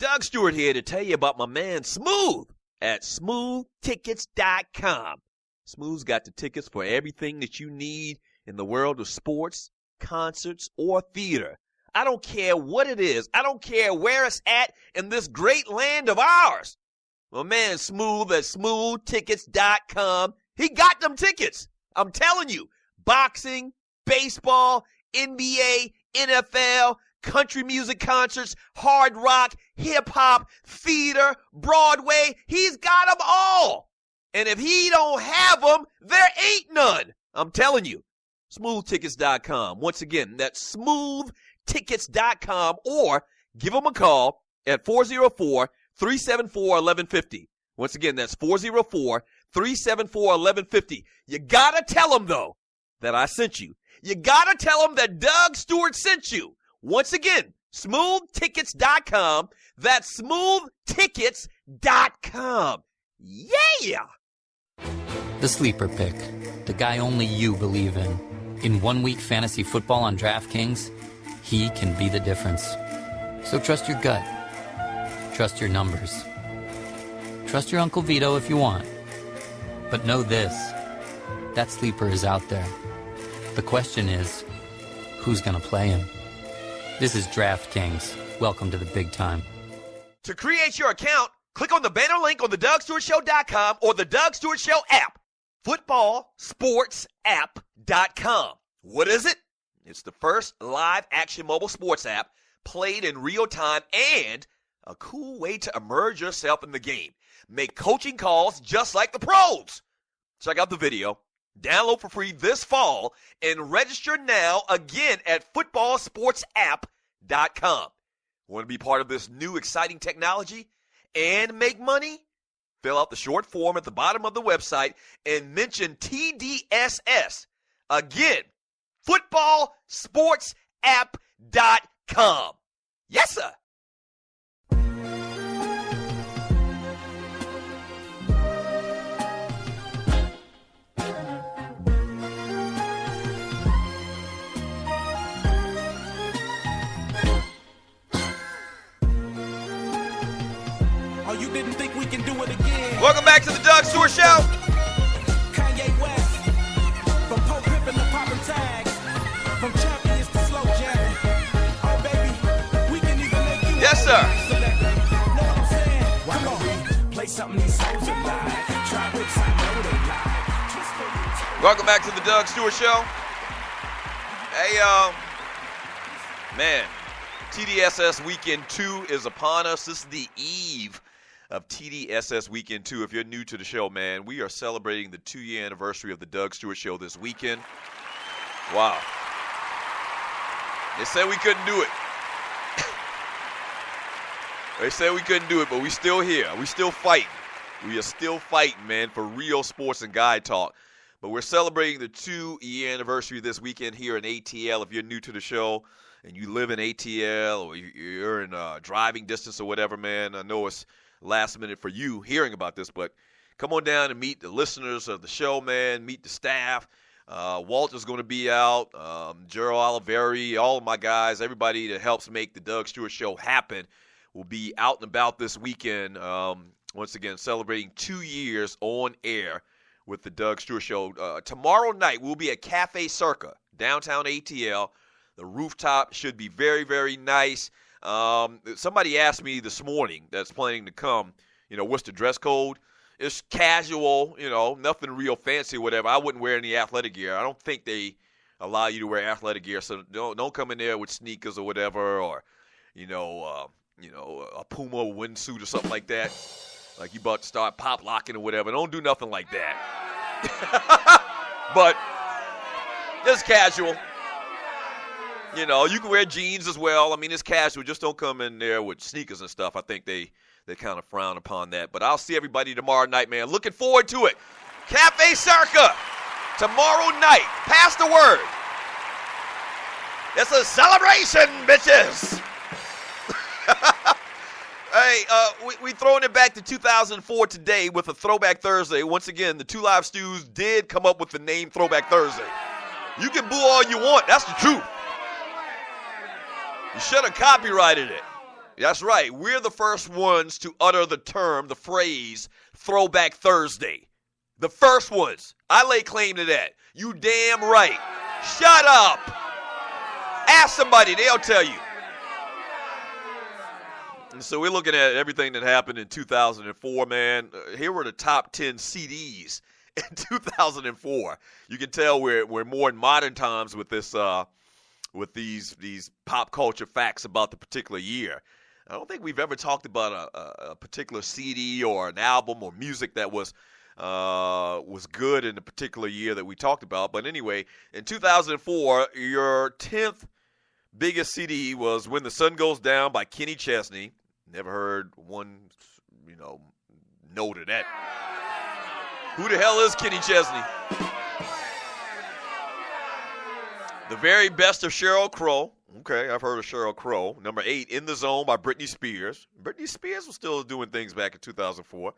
Doug Stewart here to tell you about my man Smooth at smoothtickets.com. Smooth's got the tickets for everything that you need in the world of sports, concerts, or theater. I don't care what it is. I don't care where it's at in this great land of ours. My man Smooth at smoothtickets.com, he got them tickets. I'm telling you, boxing, baseball, NBA, NFL, country music concerts, hard rock, hip-hop, theater, Broadway, he's got them all. And if he don't have them, there ain't none. I'm telling you. Smoothtickets.com. Once again, that's smoothtickets.com, or give him a call at 404-374-1150. Once again, that's 404-374-1150. You gotta tell him, though, that I sent you. You gotta tell him that Doug Stewart sent you. Once again, smoothtickets.com. That's smoothtickets.com. Yeah! The Sleeper Pick, the guy only you believe in. In 1 week fantasy football on DraftKings, he can be the difference. So trust your gut. Trust your numbers. Trust your Uncle Vito if you want. But know this, that sleeper is out there. The question is, who's going to play him? This is DraftKings. Welcome to the big time. To create your account, click on the banner link on the DougStewartShow.com or the Doug Stewart Show app. Footballsportsapp.com. What is it? It's the first live action mobile sports app played in real time and a cool way to immerse yourself in the game. Make coaching calls just like the pros. Check out the video. Download for free this fall and register now again at footballsportsapp.com. Want to be part of this new exciting technology and make money? Fill out the short form at the bottom of the website and mention TDSS. Again, footballsportsapp.com. Yes, sir. You didn't think we can do it again. Welcome back to the Doug Stewart Show. Kanye West, from Pope Pippin to poppin' tags, from champions to slow jamming. Oh baby, we can even make you. Yes, sir. Know what I'm saying? Come on, play something these souls are live. Try with I know they lie. Welcome back to the Doug Stewart Show. Hey, man, TDSS Weekend 2 is upon us. This is the eve of TDSS Weekend 2. If you're new to the show, man, we are celebrating the 2-year anniversary of the Doug Stewart Show this weekend. Wow. They said we couldn't do it. They said we couldn't do it, but we still here. We still fighting. We are still fighting, man, for real sports and guy talk. But we're celebrating the 2-year anniversary this weekend here in ATL. If you're new to the show and you live in ATL or you're in driving distance or whatever, man, I know it's last minute for you hearing about this, but come on down and meet the listeners of the show, man. Meet the staff. Walter's going to be out. Gerald Oliveri, all of my guys, everybody that helps make the Doug Stewart Show happen will be out and about this weekend. Once again, celebrating 2 years on air with the Doug Stewart Show. Tomorrow night, we'll be at Cafe Circa, downtown ATL. The rooftop should be very, very nice. Somebody asked me this morning that's planning to come, what's the dress code? It's casual, nothing real fancy or whatever. I wouldn't wear any athletic gear. I don't think they allow you to wear athletic gear, so don't come in there with sneakers or whatever, or, a Puma windsuit or something like that. Like you about to start pop locking or whatever. Don't do nothing like that. But just casual. You can wear jeans as well. I mean, it's casual. Just don't come in there with sneakers and stuff. I think they kind of frown upon that. But I'll see everybody tomorrow night, man. Looking forward to it. Cafe Circa, tomorrow night. Pass the word. It's a celebration, bitches. Hey, we throwing it back to 2004 today with a Throwback Thursday. Once again, the Two Live Stews did come up with the name Throwback Thursday. You can boo all you want. That's the truth. You should have copyrighted it. That's right. We're the first ones to utter the phrase, Throwback Thursday. The first ones. I lay claim to that. You damn right. Shut up. Ask somebody. They'll tell you. And so we're looking at everything that happened in 2004, man. Here were the top 10 CDs in 2004. You can tell we're more in modern times with this, with these pop culture facts about the particular year. I don't think we've ever talked about a particular CD or an album or music that was good in the particular year that we talked about. But anyway, in 2004, your 10th biggest CD was When the Sun Goes Down by Kenny Chesney. Never heard one, note of that. Who the hell is Kenny Chesney? The Very Best of Sheryl Crow. Okay, I've heard of Sheryl Crow. Number 8, In the Zone by Britney Spears. Britney Spears was still doing things back in 2004.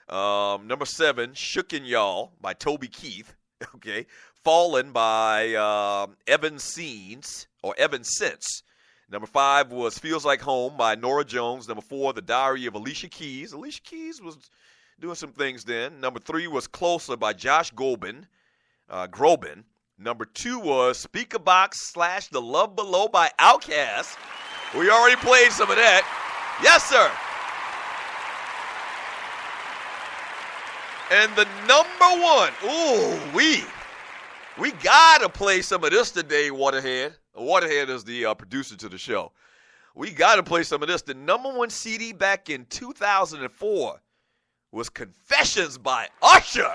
Number 7, Shookin' Y'all by Toby Keith. Okay. Fallen by Evan Sense. Number 5 was Feels Like Home by Norah Jones. Number 4, The Diary of Alicia Keys. Alicia Keys was doing some things then. Number 3 was Closer by Josh Groban. Number 2 was Speakerbox / The Love Below by Outkast. We already played some of that. Yes, sir. And the number 1, we got to play some of this today, Waterhead. Waterhead is the producer to the show. We got to play some of this. The number 1 CD back in 2004 was Confessions by Usher.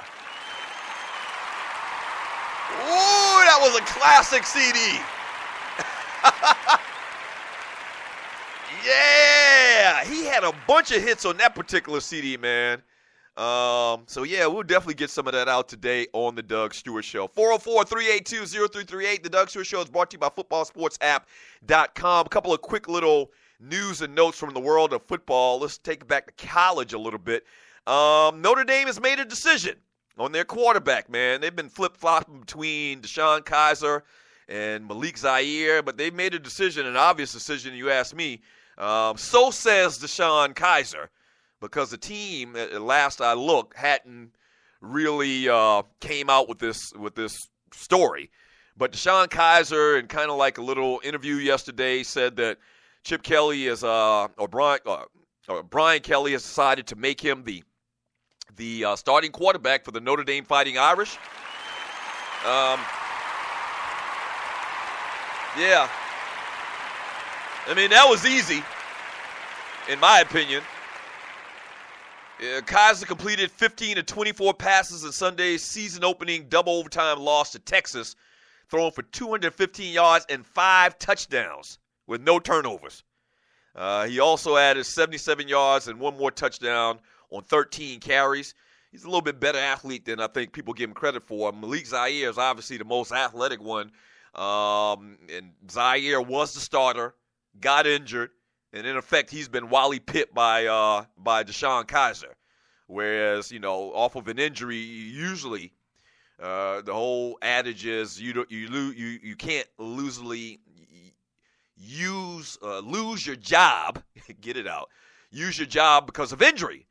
Ooh, that was a classic CD. Yeah, he had a bunch of hits on that particular CD, man. So, yeah, we'll definitely get some of that out today on the Doug Stewart Show. 404-382-0338. The Doug Stewart Show is brought to you by footballsportsapp.com. A couple of quick little news and notes from the world of football. Let's take it back to college a little bit. Notre Dame has made a decision on their quarterback, man. They've been flip-flopping between Deshaun Kaiser and Malik Zaire, but they made a decision, an obvious decision, you ask me. So says Deshaun Kaiser, because the team, at last I looked, hadn't really came out with this story. But Deshaun Kaiser, in kind of like a little interview yesterday, said that Chip Kelly is Brian Kelly has decided to make him the starting quarterback for the Notre Dame Fighting Irish. Yeah. I mean, that was easy, in my opinion. Kaiser completed 15 of 24 passes in Sunday's season-opening double overtime loss to Texas, throwing for 215 yards and 5 touchdowns with no turnovers. He also added 77 yards and 1 more touchdown on 13 carries. He's a little bit better athlete than I think people give him credit for. Malik Zaire is obviously the most athletic one. And Zaire was the starter, got injured, and in effect he's been Wally Pitt by Deshaun Kaiser. Whereas, off of an injury, usually the whole adage is you can't lose your job. Get it out. Use your job because of injury.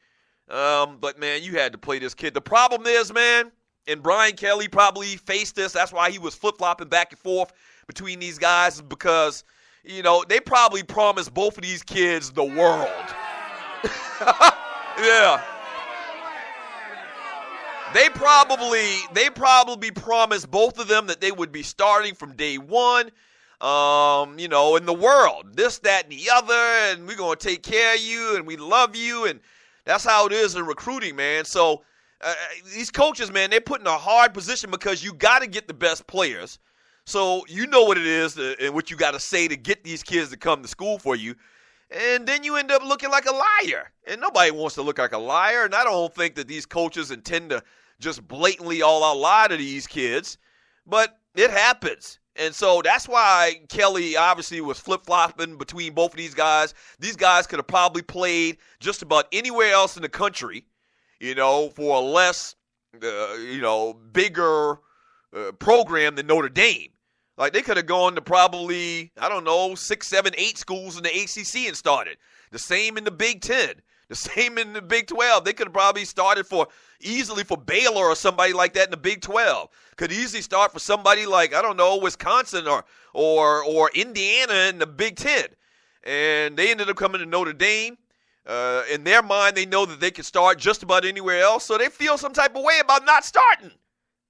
But, man, you had to play this kid. The problem is, man, and Brian Kelly probably faced this. That's why he was flip-flopping back and forth between these guys, because, they probably promised both of these kids the world. Yeah. They probably promised both of them that they would be starting from day one, in the world. This, that, and the other, and we're going to take care of you, and we love you, and that's how it is in recruiting, man. So these coaches, man, they're put in a hard position because you got to get the best players. So you know what it is and what you got to say to get these kids to come to school for you. And then you end up looking like a liar. And nobody wants to look like a liar. And I don't think that these coaches intend to just blatantly all-out lie to these kids. But it happens. And so that's why Kelly obviously was flip-flopping between both of these guys. These guys could have probably played just about anywhere else in the country, for a less, bigger program than Notre Dame. Like, they could have gone to probably, 6, 7, 8 schools in the ACC and started. The same in the Big Ten. The same in the Big 12. They could have probably started easily for Baylor or somebody like that in the Big 12. Could easily start for somebody like, Wisconsin or Indiana in the Big 10. And they ended up coming to Notre Dame. In their mind, they know that they can start just about anywhere else, so they feel some type of way about not starting.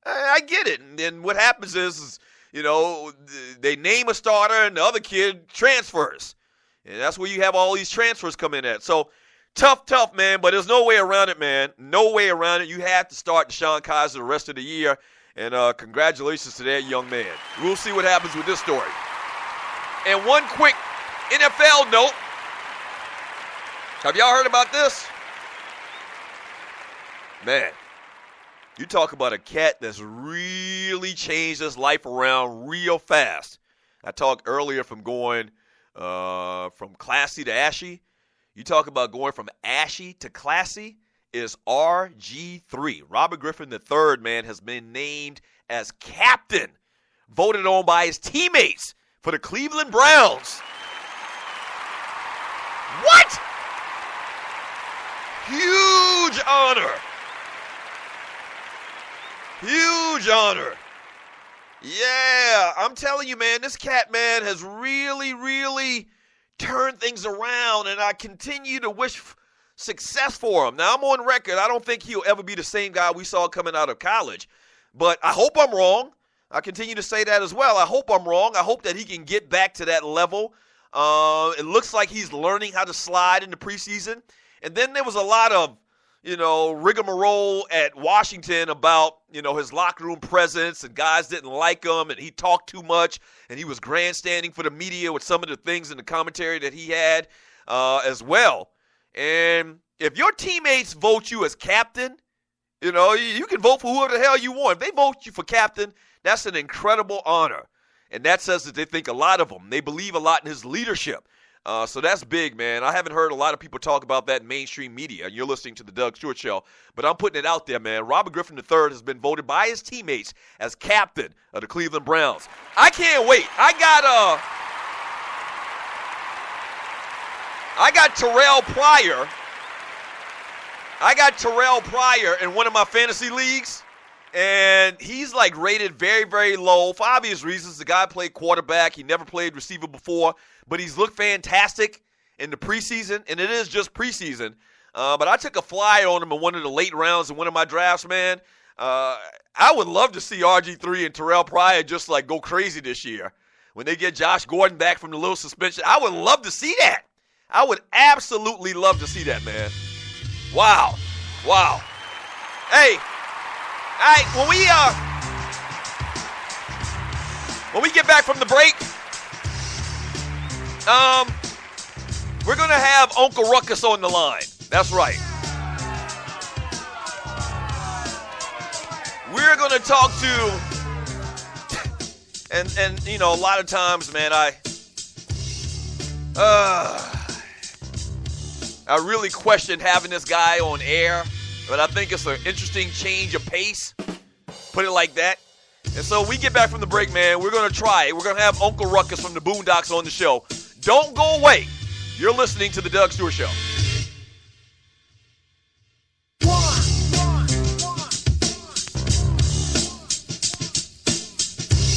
I get it. And then what happens is they name a starter and the other kid transfers. And that's where you have all these transfers come in at. So tough, man, but there's no way around it, man. No way around it. You have to start Deshaun Kaiser the rest of the year. And congratulations to that young man. We'll see what happens with this story. And one quick NFL note. Have y'all heard about this? Man, you talk about a cat that's really changed his life around real fast. I talked earlier from going from classy to ashy. You talk about going from ashy to classy is RG3. Robert Griffin III, man, has been named as captain, voted on by his teammates for the Cleveland Browns. What? Huge honor. Huge honor. Yeah, I'm telling you, man, this cat, man, has really, really turned things around, and I continue to wish success for him. Now, I'm on record. I don't think he'll ever be the same guy we saw coming out of college, but I hope I'm wrong. I continue to say that as well. I hope I'm wrong. I hope that he can get back to that level. It looks like he's learning how to slide in the preseason. And then there was a lot of, rigmarole at Washington about, his locker room presence, and guys didn't like him, and he talked too much, and he was grandstanding for the media with some of the things in the commentary that he had as well. And if your teammates vote you as captain, you can vote for whoever the hell you want. If they vote you for captain, that's an incredible honor. And that says that they think a lot of him. They believe a lot in his leadership. So that's big, man. I haven't heard a lot of people talk about that in mainstream media. You're listening to the Doug Stewart Show, but I'm putting it out there, man. Robert Griffin III has been voted by his teammates as captain of the Cleveland Browns. I can't wait. I got Terrell Pryor. I got Terrell Pryor in one of my fantasy leagues, and he's rated very, very low for obvious reasons. The guy played quarterback. He never played receiver before. But he's looked fantastic in the preseason, and it is just preseason. But I took a flyer on him in one of the late rounds in one of my drafts, man. I would love to see RG3 and Terrell Pryor just go crazy this year. When they get Josh Gordon back from the little suspension, I would love to see that. I would absolutely love to see that, man. Wow. Hey, all right, when we get back from the break, we're going to have Uncle Ruckus on the line. That's right. We're going to talk to, and a lot of times, man, I really question having this guy on air, but I think it's an interesting change of pace, put it like that. And so we get back from the break, man, we're going to try it. We're going to have Uncle Ruckus from the Boondocks on the show. Don't go away. You're listening to The Doug Stewart Show.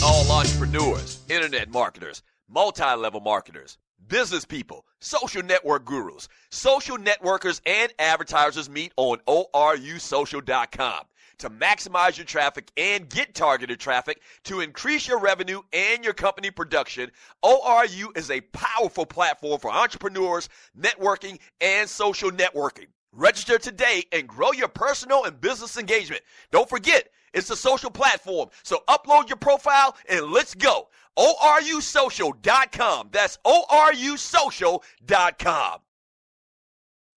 All entrepreneurs, internet marketers, multi-level marketers, business people, social network gurus, social networkers, and advertisers meet on ORUSocial.com. To maximize your traffic and get targeted traffic to increase your revenue and your company production, ORU is a powerful platform for entrepreneurs, networking, and social networking. Register today and grow your personal and business engagement. Don't forget, it's a social platform, so upload your profile and let's go. ORUSocial.com. That's ORUSocial.com.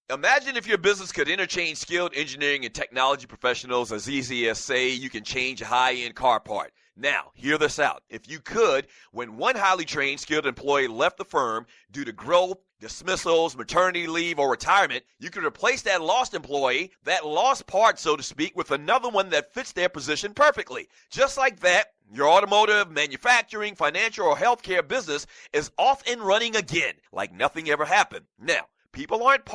Imagine if your business could interchange skilled engineering and technology professionals as easy as, say, you can change a high-end car part. Now, hear this out. If you could, when one highly trained skilled employee left the firm due to growth, dismissals, maternity leave, or retirement, you can replace that lost employee, that lost part, so to speak, with another one that fits their position perfectly. Just like that, your automotive, manufacturing, financial, or healthcare business is off and running again, like nothing ever happened. Now, people aren't